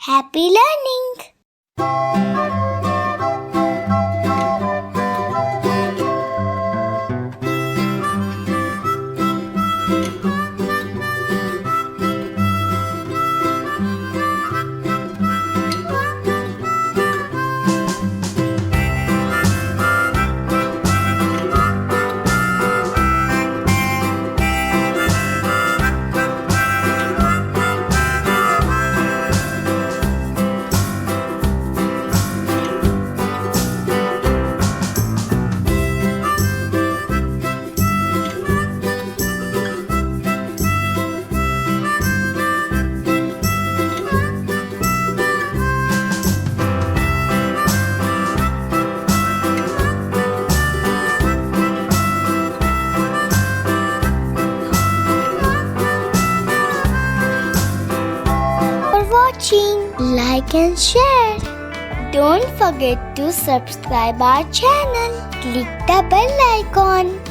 Happy learning! For watching, like and share. Don't forget to subscribe our channel. Click the bell icon.